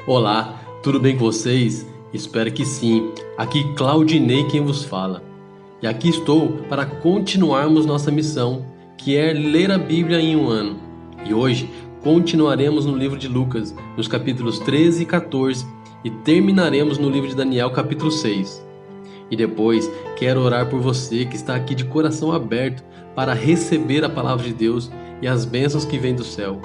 Olá, tudo bem com vocês? Espero que sim. Aqui Claudinei quem vos fala. E aqui estou para continuarmos nossa missão, que é ler a Bíblia em um ano. E hoje continuaremos no livro de Lucas, nos capítulos 13 e 14, e terminaremos no livro de Daniel, capítulo 6. E depois quero orar por você que está aqui de coração aberto para receber a palavra de Deus e as bênçãos que vêm do céu.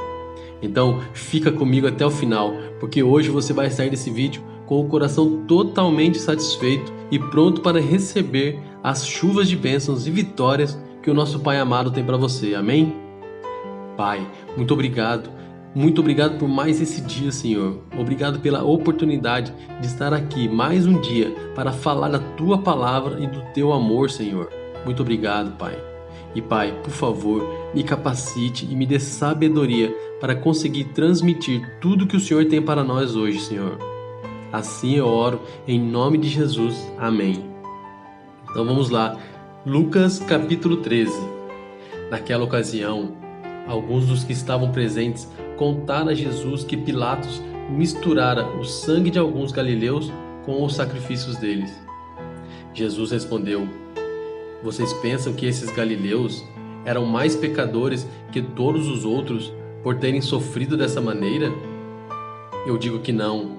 Então fica comigo até o final, porque hoje você vai sair desse vídeo com o coração totalmente satisfeito e pronto para receber as chuvas de bênçãos e vitórias que o nosso Pai amado tem para você, amém? Pai, muito obrigado por mais esse dia, Senhor. Obrigado pela oportunidade de estar aqui mais um dia para falar da Tua palavra e do Teu amor, Senhor. Muito obrigado, Pai. E Pai, por favor, me capacite e me dê sabedoria para conseguir transmitir tudo que o Senhor tem para nós hoje, Senhor. Assim eu oro em nome de Jesus. Amém. Então vamos lá. Lucas capítulo 13. Naquela ocasião, alguns dos que estavam presentes contaram a Jesus que Pilatos misturara o sangue de alguns galileus com os sacrifícios deles. Jesus respondeu: Vocês pensam que esses galileus eram mais pecadores que todos os outros por terem sofrido dessa maneira? Eu digo que não,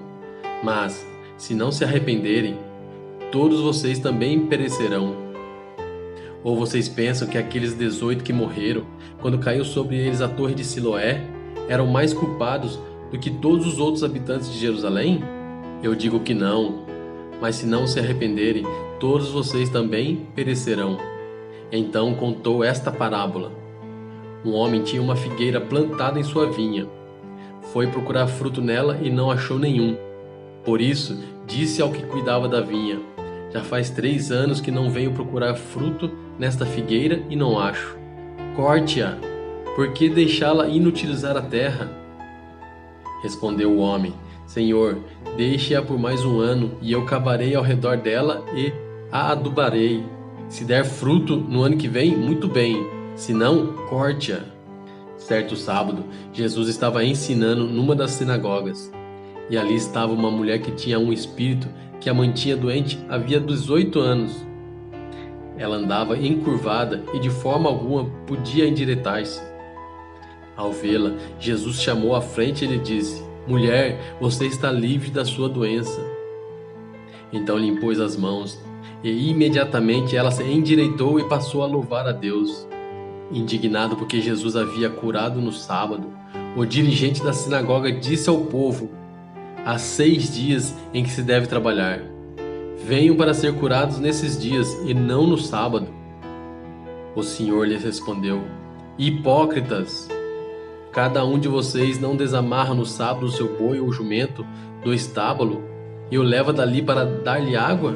mas se não se arrependerem, todos vocês também perecerão. Ou vocês pensam que aqueles 18 que morreram, quando caiu sobre eles a torre de Siloé, eram mais culpados do que todos os outros habitantes de Jerusalém? Eu digo que não, mas se não se arrependerem, todos vocês também perecerão. Então contou esta parábola. Um homem tinha uma figueira plantada em sua vinha. Foi procurar fruto nela e não achou nenhum. Por isso, disse ao que cuidava da vinha: Já faz 3 anos que não venho procurar fruto nesta figueira e não acho. Corte-a, por que deixá-la inutilizar a terra? Respondeu o homem: Senhor, deixe-a por mais um ano, e eu cavarei ao redor dela e a adubarei. Se der fruto no ano que vem, muito bem, se não, corte-a. Certo sábado, Jesus estava ensinando numa das sinagogas, e ali estava uma mulher que tinha um espírito que a mantinha doente havia 18 anos. Ela andava encurvada e de forma alguma podia endireitar-se. Ao vê-la, Jesus chamou à frente e lhe disse: Mulher, você está livre da sua doença. Então lhe impôs as mãos, e imediatamente ela se endireitou e passou a louvar a Deus. Indignado porque Jesus havia curado no sábado, o dirigente da sinagoga disse ao povo: Há 6 dias em que se deve trabalhar. Venham para ser curados nesses dias e não no sábado. O Senhor lhes respondeu: Hipócritas! Cada um de vocês não desamarra no sábado o seu boi ou jumento do estábulo e o leva dali para dar-lhe água?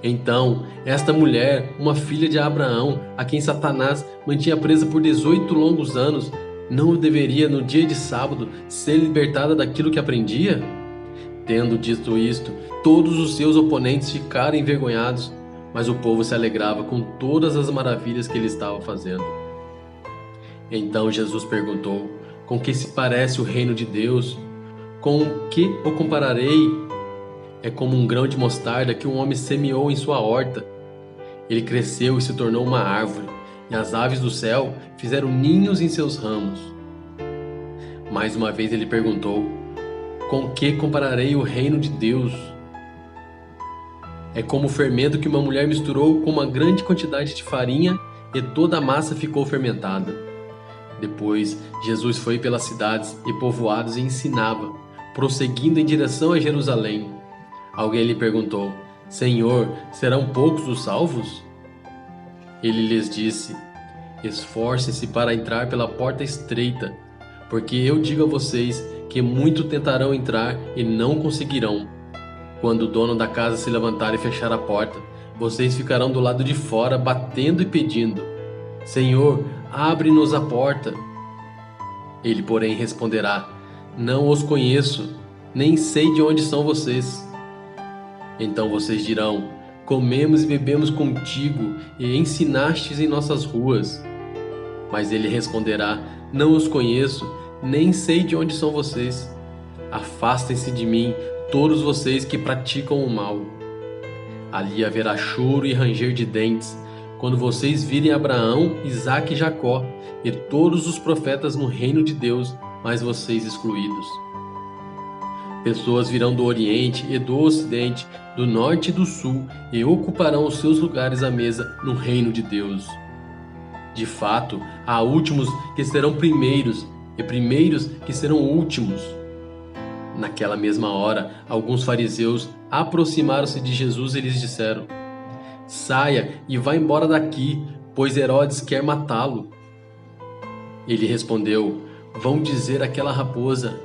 Então, esta mulher, uma filha de Abraão, a quem Satanás mantinha presa por 18 longos anos, não deveria, no dia de sábado, ser libertada daquilo que aprendia? Tendo dito isto, todos os seus oponentes ficaram envergonhados, mas o povo se alegrava com todas as maravilhas que ele estava fazendo. Então Jesus perguntou: Com que se parece o reino de Deus? Com o que o compararei? É como um grão de mostarda que um homem semeou em sua horta. Ele cresceu e se tornou uma árvore, e as aves do céu fizeram ninhos em seus ramos. Mais uma vez ele perguntou: Com que compararei o reino de Deus? É como o fermento que uma mulher misturou com uma grande quantidade de farinha e toda a massa ficou fermentada. Depois, Jesus foi pelas cidades e povoados e ensinava, prosseguindo em direção a Jerusalém. Alguém lhe perguntou: Senhor, serão poucos os salvos? Ele lhes disse: Esforcem-se para entrar pela porta estreita, porque eu digo a vocês que muitos tentarão entrar e não conseguirão. Quando o dono da casa se levantar e fechar a porta, vocês ficarão do lado de fora batendo e pedindo: Senhor, abre-nos a porta. Ele, porém, responderá: Não os conheço, nem sei de onde são vocês. Então vocês dirão: Comemos e bebemos contigo e ensinastes em nossas ruas. Mas ele responderá: Não os conheço, nem sei de onde são vocês. Afastem-se de mim, todos vocês que praticam o mal. Ali haverá choro e ranger de dentes, quando vocês virem Abraão, Isaque e Jacó, e todos os profetas no reino de Deus, mas vocês excluídos. Pessoas virão do Oriente e do Ocidente, do Norte e do Sul, e ocuparão os seus lugares à mesa no reino de Deus. De fato, há últimos que serão primeiros, e primeiros que serão últimos. Naquela mesma hora, alguns fariseus aproximaram-se de Jesus e lhes disseram: Saia e vá embora daqui, pois Herodes quer matá-lo. Ele respondeu: Vão dizer àquela raposa: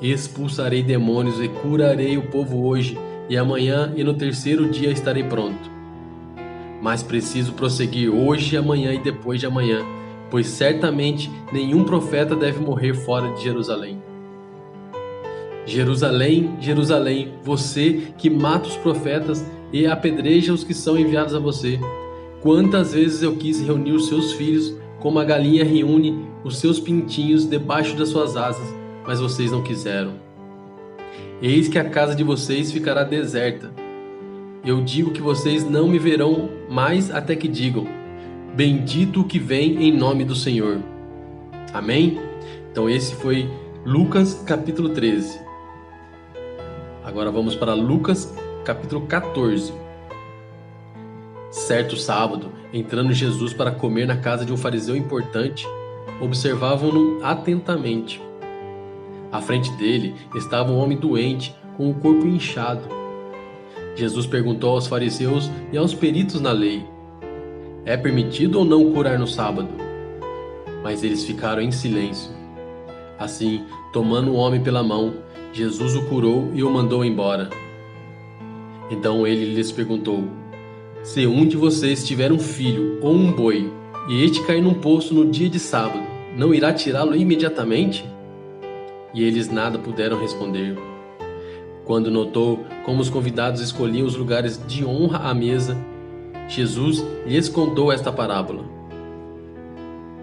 expulsarei demônios e curarei o povo hoje, e amanhã e no terceiro dia estarei pronto. Mas preciso prosseguir hoje, amanhã e depois de amanhã, pois certamente nenhum profeta deve morrer fora de Jerusalém. Jerusalém, Jerusalém, você que mata os profetas e apedreja os que são enviados a você. Quantas vezes eu quis reunir os seus filhos, como a galinha reúne os seus pintinhos debaixo das suas asas, mas vocês não quiseram. Eis que a casa de vocês ficará deserta. Eu digo que vocês não me verão mais até que digam: bendito o que vem em nome do Senhor. Amém? Então esse foi Lucas capítulo 13. Agora vamos para Lucas capítulo 14. Certo sábado, entrando Jesus para comer na casa de um fariseu importante, observavam-no atentamente. À frente dele estava um homem doente, com o corpo inchado. Jesus perguntou aos fariseus e aos peritos na lei: é permitido ou não curar no sábado? Mas eles ficaram em silêncio. Assim, tomando o homem pela mão, Jesus o curou e o mandou embora. Então ele lhes perguntou: se um de vocês tiver um filho ou um boi, e este cair num poço no dia de sábado, não irá tirá-lo imediatamente? E eles nada puderam responder. Quando notou como os convidados escolhiam os lugares de honra à mesa, Jesus lhes contou esta parábola: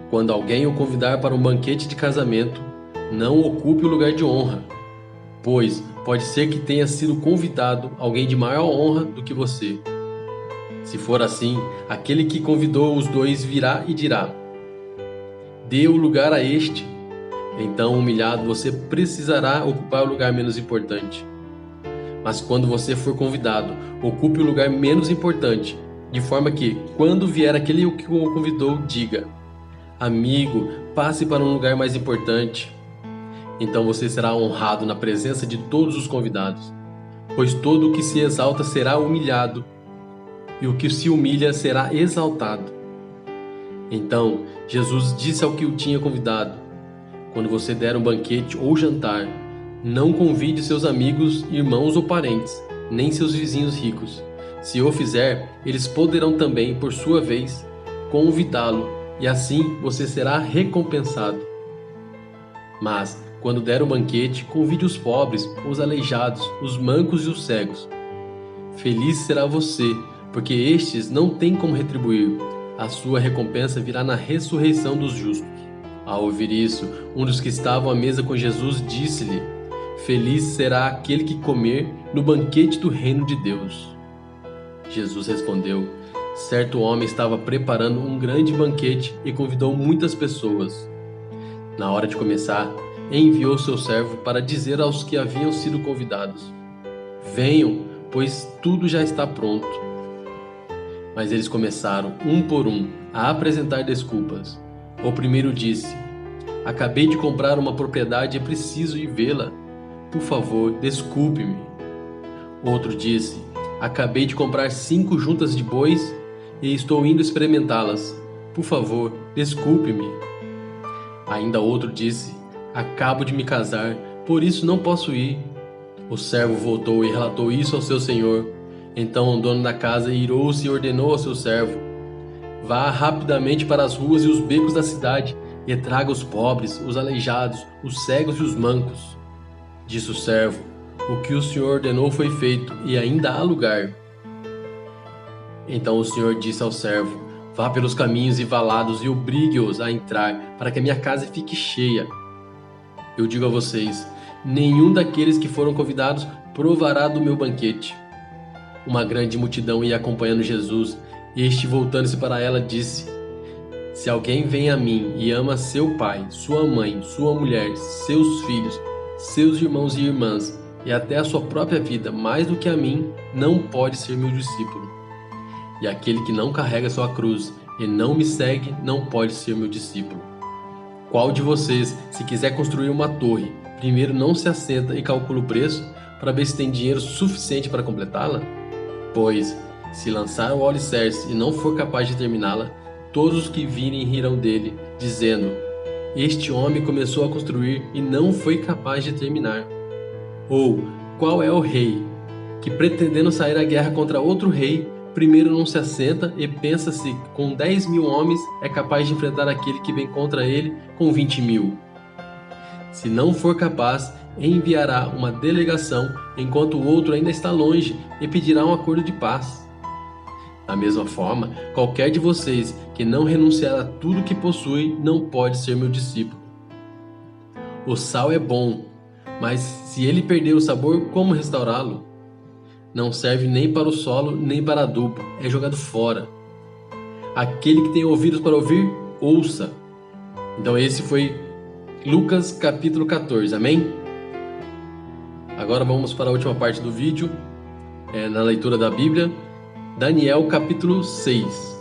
quando alguém o convidar para um banquete de casamento, não ocupe o lugar de honra, pois pode ser que tenha sido convidado alguém de maior honra do que você. Se for assim, aquele que convidou os dois virá e dirá: dê o lugar a este. Então, humilhado, você precisará ocupar o lugar menos importante. Mas quando você for convidado, ocupe o lugar menos importante, de forma que, quando vier aquele que o convidou, diga: amigo, passe para um lugar mais importante. Então você será honrado na presença de todos os convidados, pois todo o que se exalta será humilhado, e o que se humilha será exaltado. Então Jesus disse ao que o tinha convidado: quando você der um banquete ou jantar, não convide seus amigos, irmãos ou parentes, nem seus vizinhos ricos. Se o fizer, eles poderão também, por sua vez, convidá-lo, e assim você será recompensado. Mas, quando der o banquete, convide os pobres, os aleijados, os mancos e os cegos. Feliz será você, porque estes não têm como retribuir. A sua recompensa virá na ressurreição dos justos. Ao ouvir isso, um dos que estavam à mesa com Jesus disse-lhe: feliz será aquele que comer no banquete do reino de Deus. Jesus respondeu: certo homem estava preparando um grande banquete e convidou muitas pessoas. Na hora de começar, enviou seu servo para dizer aos que haviam sido convidados: venham, pois tudo já está pronto. Mas eles começaram, um por um, a apresentar desculpas. O primeiro disse: acabei de comprar uma propriedade e preciso ir vê-la. Por favor, desculpe-me. Outro disse: acabei de comprar 5 juntas de bois e estou indo experimentá-las. Por favor, desculpe-me. Ainda outro disse: acabo de me casar, por isso não posso ir. O servo voltou e relatou isso ao seu senhor. Então o dono da casa irou-se e ordenou ao seu servo: vá rapidamente para as ruas e os becos da cidade e traga os pobres, os aleijados, os cegos e os mancos. Disse o servo: o que o senhor ordenou foi feito e ainda há lugar. Então o senhor disse ao servo: vá pelos caminhos e valados e obrigue-os a entrar, para que a minha casa fique cheia. Eu digo a vocês, nenhum daqueles que foram convidados provará do meu banquete. Uma grande multidão ia acompanhando Jesus. Este, voltando-se para ela, disse: Se alguém vem a mim e ama seu pai, sua mãe, sua mulher, seus filhos, seus irmãos e irmãs, e até a sua própria vida mais do que a mim, não pode ser meu discípulo. E aquele que não carrega sua cruz e não me segue, não pode ser meu discípulo. Qual de vocês, se quiser construir uma torre, primeiro não se assenta e calcula o preço para ver se tem dinheiro suficiente para completá-la? Pois, se lançar o alicerce e não for capaz de terminá-la, todos os que virem rirão dele, dizendo: Este homem começou a construir e não foi capaz de terminar. Ou, qual é o rei, que pretendendo sair à guerra contra outro rei, primeiro não se assenta e pensa se com 10.000 homens é capaz de enfrentar aquele que vem contra ele com 20.000? Se não for capaz, enviará uma delegação enquanto o outro ainda está longe e pedirá um acordo de paz. Da mesma forma, qualquer de vocês que não renunciar a tudo que possui não pode ser meu discípulo. O sal é bom, mas se ele perder o sabor, como restaurá-lo? Não serve nem para o solo, nem para adubo, é jogado fora. Aquele que tem ouvidos para ouvir, ouça. Então esse foi Lucas capítulo 14, amém? Agora vamos para a última parte do vídeo, na leitura da Bíblia. Daniel capítulo 6.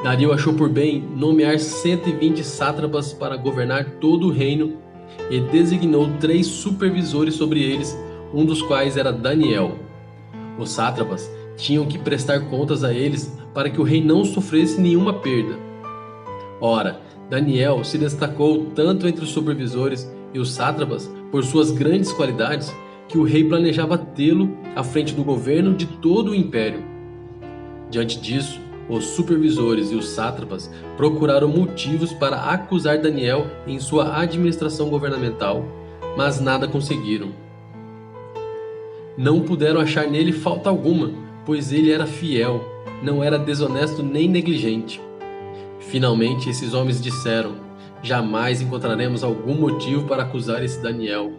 Dario achou por bem nomear 120 sátrapas para governar todo o reino e designou 3 supervisores sobre eles, um dos quais era Daniel. Os sátrapas tinham que prestar contas a eles para que o rei não sofresse nenhuma perda. Ora, Daniel se destacou tanto entre os supervisores e os sátrapas por suas grandes qualidades que o rei planejava tê-lo à frente do governo de todo o império. Diante disso, os supervisores e os sátrapas procuraram motivos para acusar Daniel em sua administração governamental, mas nada conseguiram. Não puderam achar nele falta alguma, pois ele era fiel, não era desonesto nem negligente. Finalmente, esses homens disseram: Jamais encontraremos algum motivo para acusar esse Daniel,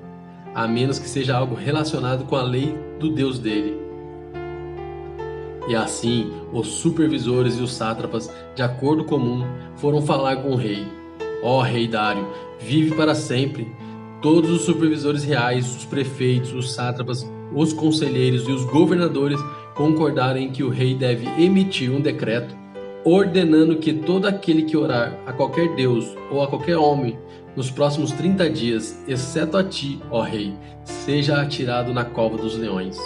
a menos que seja algo relacionado com a lei do Deus dele. E assim, os supervisores e os sátrapas, de acordo comum, foram falar com o rei. Ó rei Dário, vive para sempre. Todos os supervisores reais, os prefeitos, os sátrapas, os conselheiros e os governadores concordaram em que o rei deve emitir um decreto ordenando que todo aquele que orar a qualquer deus ou a qualquer homem nos próximos 30 dias, exceto a ti, ó rei, seja atirado na cova dos leões.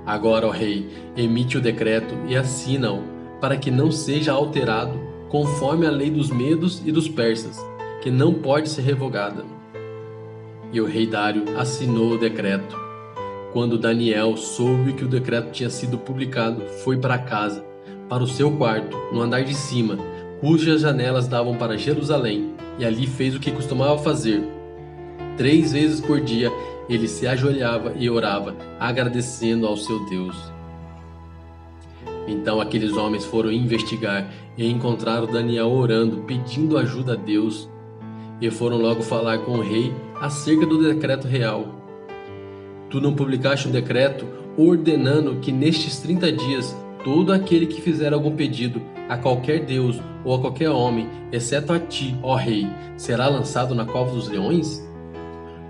Agora, ó rei, emite o decreto e assina-o, para que não seja alterado, conforme a lei dos medos e dos persas, que não pode ser revogada. E o rei Dário assinou o decreto. Quando Daniel soube que o decreto tinha sido publicado, foi para casa, para o seu quarto, no andar de cima, cujas janelas davam para Jerusalém, e ali fez o que costumava fazer. 3 vezes por dia ele se ajoelhava e orava, agradecendo ao seu Deus. Então aqueles homens foram investigar e encontraram Daniel orando, pedindo ajuda a Deus, e foram logo falar com o rei acerca do decreto real. Tu não publicaste um decreto ordenando que nestes 30 dias todo aquele que fizer algum pedido a qualquer deus ou a qualquer homem, exceto a ti, ó rei, será lançado na cova dos leões?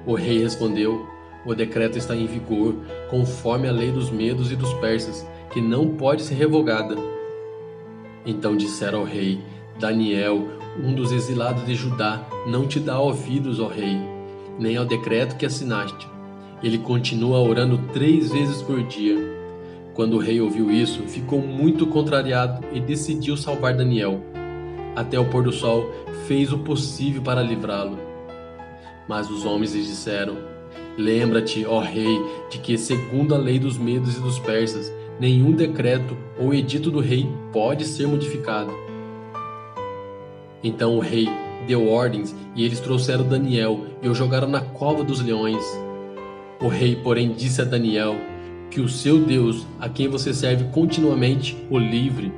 O rei respondeu: O decreto está em vigor, conforme a lei dos medos e dos persas, que não pode ser revogada. Então disseram ao rei: Daniel, um dos exilados de Judá, não te dá ouvidos, ó rei, nem ao decreto que assinaste. Ele continua orando 3 vezes por dia. Quando o rei ouviu isso, ficou muito contrariado e decidiu salvar Daniel. Até o pôr do sol, fez o possível para livrá-lo. Mas os homens lhe disseram: Lembra-te, ó rei, de que, segundo a lei dos medos e dos persas, nenhum decreto ou edito do rei pode ser modificado. Então o rei deu ordens e eles trouxeram Daniel e o jogaram na cova dos leões. O rei, porém, disse a Daniel: Que o seu Deus, a quem você serve continuamente, o livre.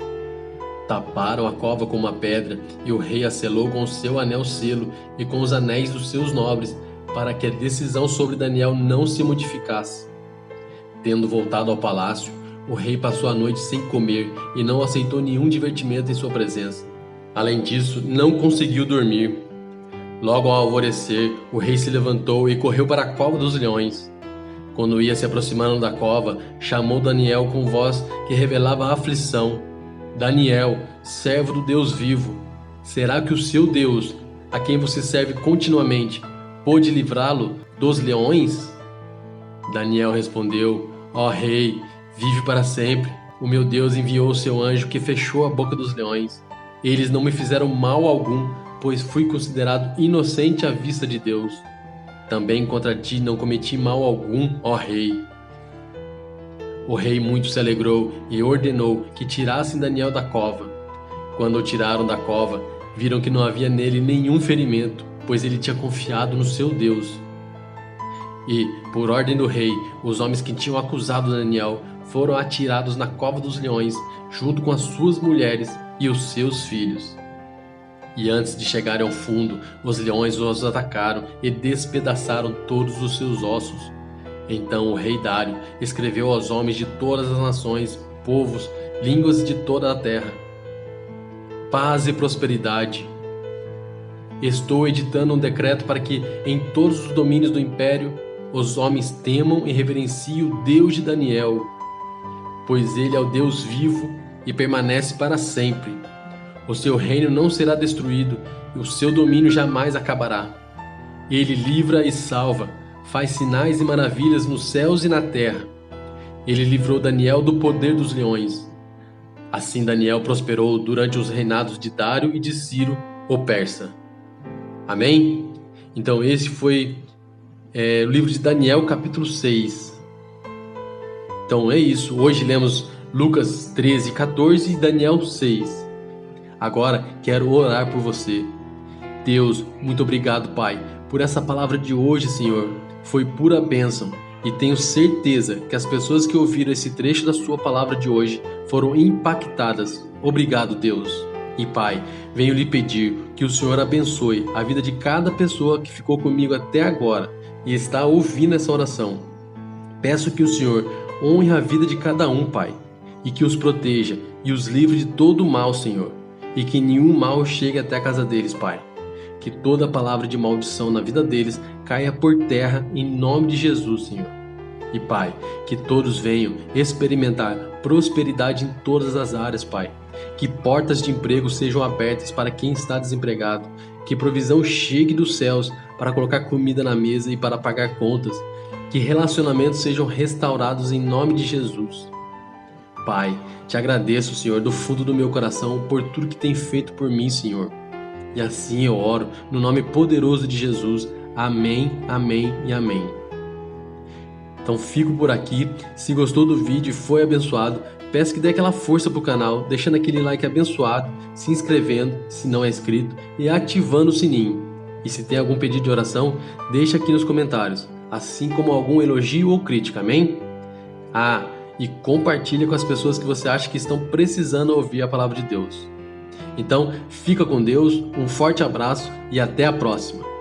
Taparam a cova com uma pedra, e o rei a selou com o seu anel selo e com os anéis dos seus nobres, para que a decisão sobre Daniel não se modificasse. Tendo voltado ao palácio, o rei passou a noite sem comer e não aceitou nenhum divertimento em sua presença. Além disso, não conseguiu dormir. Logo ao alvorecer, o rei se levantou e correu para a cova dos leões. Quando ia se aproximando da cova, chamou Daniel com voz que revelava aflição. Daniel, servo do Deus vivo, será que o seu Deus, a quem você serve continuamente, pôde livrá-lo dos leões? Daniel respondeu: Ó rei, vive para sempre. O meu Deus enviou o seu anjo que fechou a boca dos leões. Eles não me fizeram mal algum, pois fui considerado inocente à vista de Deus. Também contra ti não cometi mal algum, ó rei. O rei muito se alegrou e ordenou que tirassem Daniel da cova. Quando o tiraram da cova, viram que não havia nele nenhum ferimento, pois ele tinha confiado no seu Deus. E, por ordem do rei, os homens que tinham acusado Daniel foram atirados na cova dos leões, junto com as suas mulheres e os seus filhos. E antes de chegarem ao fundo, os leões os atacaram e despedaçaram todos os seus ossos. Então o rei Dário escreveu aos homens de todas as nações, povos, línguas de toda a terra: paz e prosperidade. Estou editando um decreto para que, em todos os domínios do império, os homens temam e reverenciem o Deus de Daniel, pois ele é o Deus vivo e permanece para sempre. O seu reino não será destruído e o seu domínio jamais acabará. Ele livra e salva, faz sinais e maravilhas nos céus e na terra. Ele livrou Daniel do poder dos leões. Assim Daniel prosperou durante os reinados de Dário e de Ciro, o persa. Amém? Então esse foi o livro de Daniel, capítulo 6. Então é isso. Hoje lemos Lucas 13, 14 e Daniel 6. Agora quero orar por você. Deus, muito obrigado, Pai, por essa palavra de hoje, Senhor. Foi pura bênção e tenho certeza que as pessoas que ouviram esse trecho da sua palavra de hoje foram impactadas. Obrigado, Deus. E Pai, venho lhe pedir que o Senhor abençoe a vida de cada pessoa que ficou comigo até agora e está ouvindo essa oração. Peço que o Senhor honre a vida de cada um, Pai, e que os proteja e os livre de todo o mal, Senhor, e que nenhum mal chegue até a casa deles, Pai. Que toda palavra de maldição na vida deles caia por terra em nome de Jesus, Senhor. E Pai, que todos venham experimentar prosperidade em todas as áreas, Pai. Que portas de emprego sejam abertas para quem está desempregado. Que provisão chegue dos céus para colocar comida na mesa e para pagar contas. Que relacionamentos sejam restaurados em nome de Jesus. Pai, te agradeço, Senhor, do fundo do meu coração por tudo que tem feito por mim, Senhor. E assim eu oro no nome poderoso de Jesus. Amém, amém e amém. Então fico por aqui. Se gostou do vídeo e foi abençoado, peço que dê aquela força pro canal, deixando aquele like abençoado, se inscrevendo, se não é inscrito, e ativando o sininho. E se tem algum pedido de oração, deixa aqui nos comentários, assim como algum elogio ou crítica, amém? E compartilha com as pessoas que você acha que estão precisando ouvir a palavra de Deus. Então, fica com Deus, um forte abraço e até a próxima!